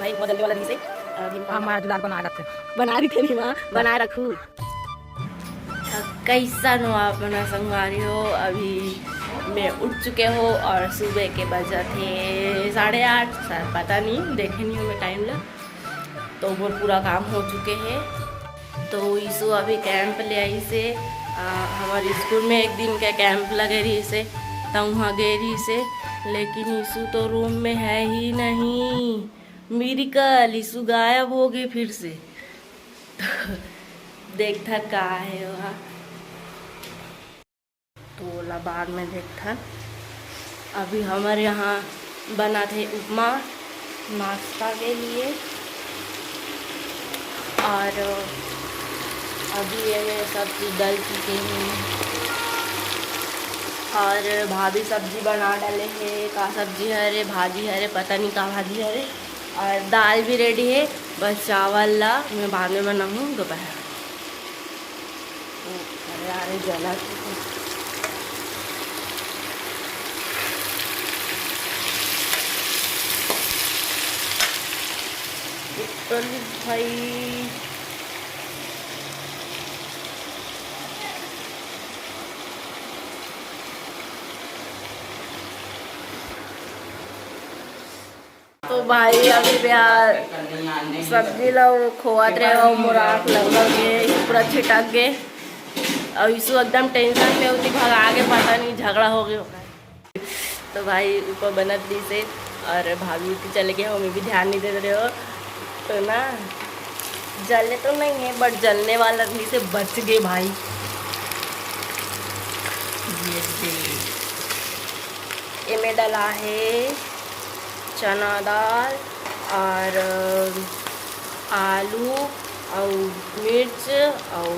भाई बहुत जल्दी वाला से हमारा जुलाल बना रही थे माँ बना रखू। कैसा नो आप बना संगवारी हो। अभी मैं उठ चुके हो और सुबह के बजे थे 8:30 शायद, पता नहीं देखे नहीं हूँ मैं टाइम लग। तो वो पूरा काम हो चुके हैं। तो ईसु अभी कैंप ले आई से हमारे स्कूल में एक दिन का कैंप लगे रही से, तब वहाँ गए रही से, लेकिन ईसु तो रूम में है ही नहीं। मिरेकल, ईसु गायब हो गई फिर से। तो देखता कहाँ है वहाँ, तो बोला बाद में देखता। अभी हमारे यहाँ बना थे उपमा नाश्ता के लिए, और अभी ये सब चीज़ डल चुके हैं और भाभी सब्जी बना डाले हैं। का सब्जी है रे, भाजी है रे, पता नहीं का भाजी है रे। और दाल भी रेडी है, बस चावल ला मैं बाद में बनाऊँ दोपहर। अरे जला भाई। तो भाई अभी सब्जी लो खोआत रहे हो, मुराक लग पूरा छिटक गए। और ईसु एकदम टेंशन में होती, भाग आगे पता नहीं झगड़ा हो गया। तो भाई ऊपर बनत दी से और भाभी उठी चले गए हो, मैं भी ध्यान नहीं दे रहे हो। तो ना जलने तो नहीं है, बट जलने वाला नहीं से बच गए भाई। ये में डाला है चना दाल और आलू और मिर्च और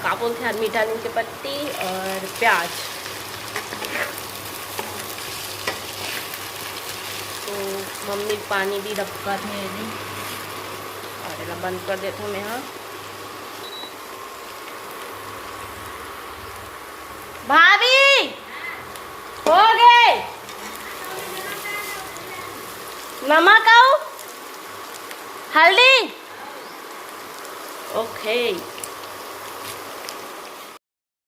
का बोलते हैं मीठा नीम के पत्ती और प्याज। तो मम्मी पानी भी रखा थे और बंद कर देता हूँ मैं। यहाँ भाभी हो गए नमक आओ हल्दी ओके।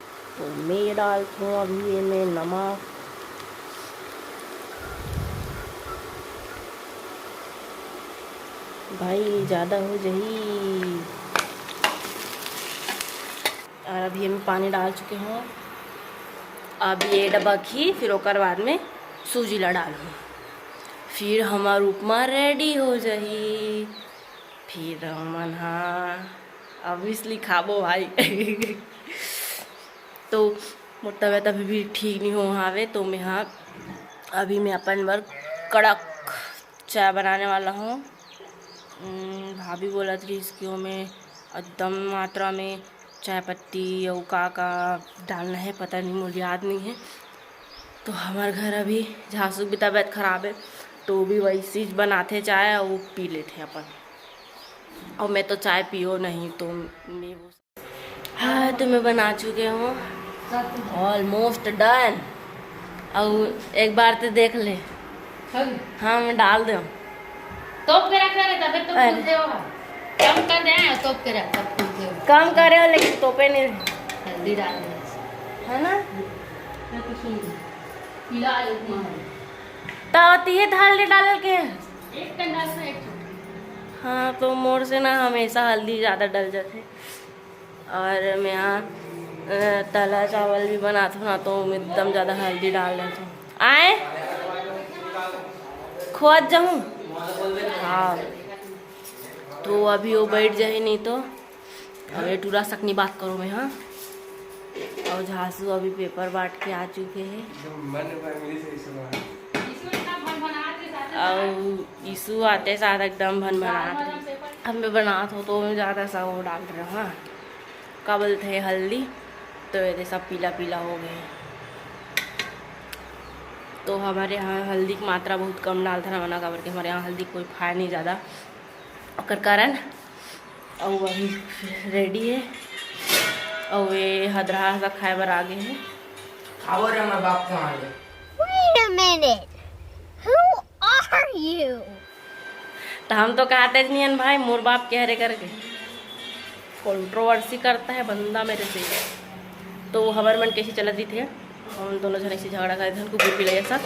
तो मैं डालती हूँ अभी ये में नमक, भाई ज़्यादा हो जाही। और अभी हम पानी डाल चुके हैं। अब ये डब्बा घी, फिर ओकर बाद में सूजी ला डालूँ, फिर हमार उपमा रेडी हो जाही। फिर हमन हाँ ऑब्वियसली खाबो भाई। तो मोर तबियत अभी भी ठीक नहीं हो हावे, तो मैं हाँ अभी मैं अपन बार कड़क चाय बनाने वाला हूँ। भाभी बोला थी इसकी में एकदम मात्रा में चाय पत्ती और का डालना है, पता नहीं मुझे याद नहीं है। तो हमारे घर अभी झांसू की तबीयत ख़राब है, तो भी वैसी बनाते चाय और वो पी लेते अपन। और मैं तो चाय पियो नहीं, तो मैं वो हाँ तो मैं बना चुके हूँ ऑलमोस्ट डन। और एक बार तो देख ले। हाँ मैं डाल दूँ तोप के रख रहे तबे तो फूलते हो। कम कर दे तोप के रख तब फूलते हो। कम करे हो लेकिन तोपे नहीं हल्दी डाल दे है ना। मैं तो सुन पीला उपमा तो ये हल्दी डाल के एक कंडा से एक। हाँ तो मोर से ना हमेशा हल्दी ज़्यादा डल जाते। और मैं यहाँ तला चावल भी बनाता हूँ ना, तो मैं एकदम ज़्यादा हल्दी डाल देता हूँ। आए खोज जाऊँ हाँ। तो अभी वो बैठ जाए नहीं तो अरे टूरा सकनी बात करो मैं। हाँ और झांसू अभी पेपर बांट के आ चुके हैं। और ईसु आते साथ एकदम भन बनाते हम भी बनाते हो, तो ज़्यादा सा वो डाल रहे हो। हाँ का बोलते हैं हल्दी, तो ये सब पीला पीला हो गए। तो हमारे यहाँ हल्दी की मात्रा बहुत कम डालता ना, मना कर के हमारे यहाँ हल्दी कोई खाए नहीं ज़्यादा कर कारण। और वही रेडी है और ये हदरा सा खाए बर आगे है। Wait a minute. Who are you. तो हम तो कहते नहीं हैं भाई, मोर बाप कह रहे करके कंट्रोवर्सी करता है बंदा मेरे से। तो हमारे मन कैसी चल रही थे, हम दोनों जन ऐसी झगड़ा करे थे, उनको भी लगे सब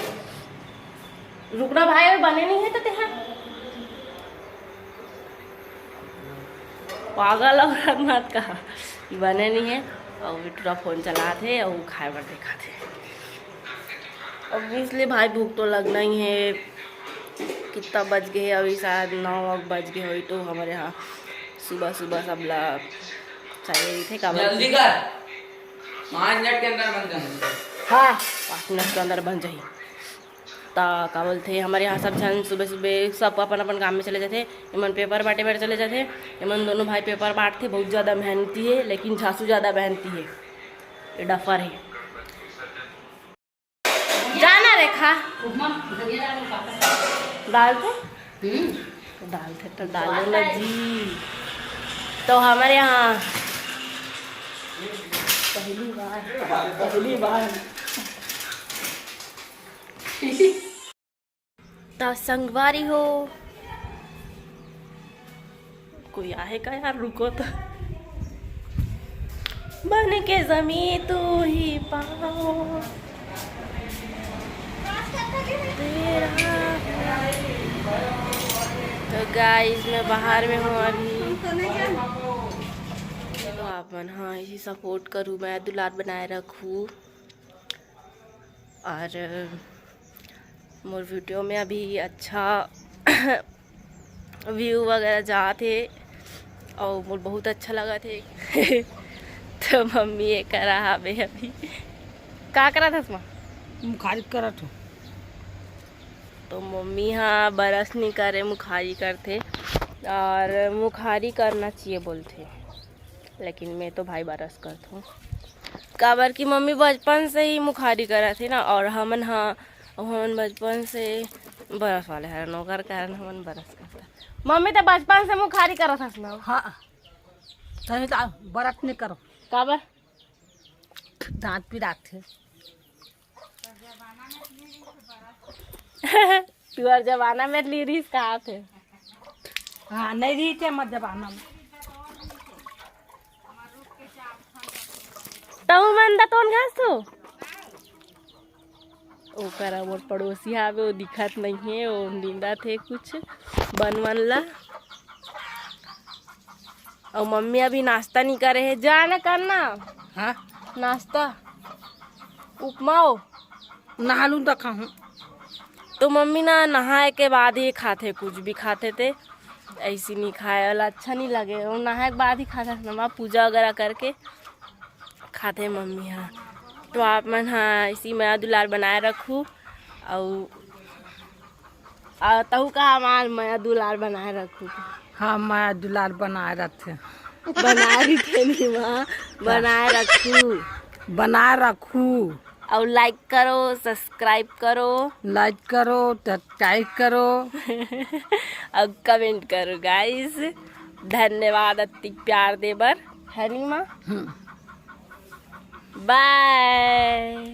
रुकना भाई, और बने नहीं है तो तेहा पागल और मत कहा कि बने नहीं है। और बिटूरा फोन चला थे और खाए बर देखा थे। ऑब्वियसली भाई भूख तो लगना ही है। कितना बज गए, अभी शायद 9 बज गए हुई। तो हमारे यहाँ सुबह सुबह सब लोग चाहिए थे का जल्दी कर, 5 मिनट के अंदर बन जाए। हाँ 5 मिनट के अंदर बन जाइए। ता का बोलते हमारे यहाँ सब जन सुबह सुबह सब अपन अपन काम में चले जाते। इमन पेपर बांटे बांटे चले जाते। इमन दोनों भाई पेपर बांटते, बहुत ज़्यादा मेहनती है, लेकिन झांसू ज़्यादा मेहनती है, ये डफर है। जाना रेखा उपमा धनिया डाल पापा डालते डालते तो डालो ना जी। तो हमारे यहाँ पहली बार तो संगवारी हो कोई आए का यार, रुको तो। बन के जमी तू ही पाओ तेरा। तो गाइस मैं बाहर में हूँ अभी, तो आप मन हाँ इसी सपोर्ट करूँ, मैं दुलार बनाए रखूँ। और मोर वीडियो में अभी अच्छा व्यू वगैरह जाते और मोर बहुत अच्छा लगा थे। तो मम्मी ये करा हमें अभी का करा था उसमें मुखारी करत हो। तो मम्मी हाँ बरस नहीं करे, मुखारी करते। और मुखारी करना चाहिए बोलते, लेकिन मैं तो भाई बरस करता हूँ। काबर की मम्मी बचपन से ही मुखारी करा थी ना, और हमन हाँ हमन बचपन से बरस वाले हैं, नौकर कारण हमन बरस करता। मम्मी तो बचपन से मुखारी करा था ना। हाँ सही तो बरत नहीं करो, काबर दांत पिरात थे। तुअर जमाना में लीरीस कहाँ थे। हाँ नहीं रही थे मत जमाना में। तऊ मंदा तोन घास तो ओ करा मोर पड़ोसी आवे, वो दिखत नहीं है, वो नींदा थे कुछ बन ला। और मम्मी अभी नाश्ता नहीं करे है, जाना करना हाँ नाश्ता उपमाओ नहालू तो खाऊं। तो मम्मी ना नहाए के बाद ही खाते, कुछ भी खाते थे, ऐसी नहीं खाए वाला अच्छा नहीं लगे। वो नहाए के बाद ही खाता था, पूजा वगैरह करके खाते मम्मी। हाँ तो आप मन हाँ इसी मैं दुलार बनाए रखूँ। और तहु का हमार मैं दुलार बनाए रखूँ। हाँ मैं दुलार बनाए रखे, बनाए भी थे नहीं वहाँ, बनाए रखूँ। बनाए रखूँ। और लाइक करो, सब्सक्राइब करो, लाइक करो, सब्सक्राइब करो और कमेंट करो गाइस। धन्यवाद अति प्यार दे बर, है नी माँ। बाय।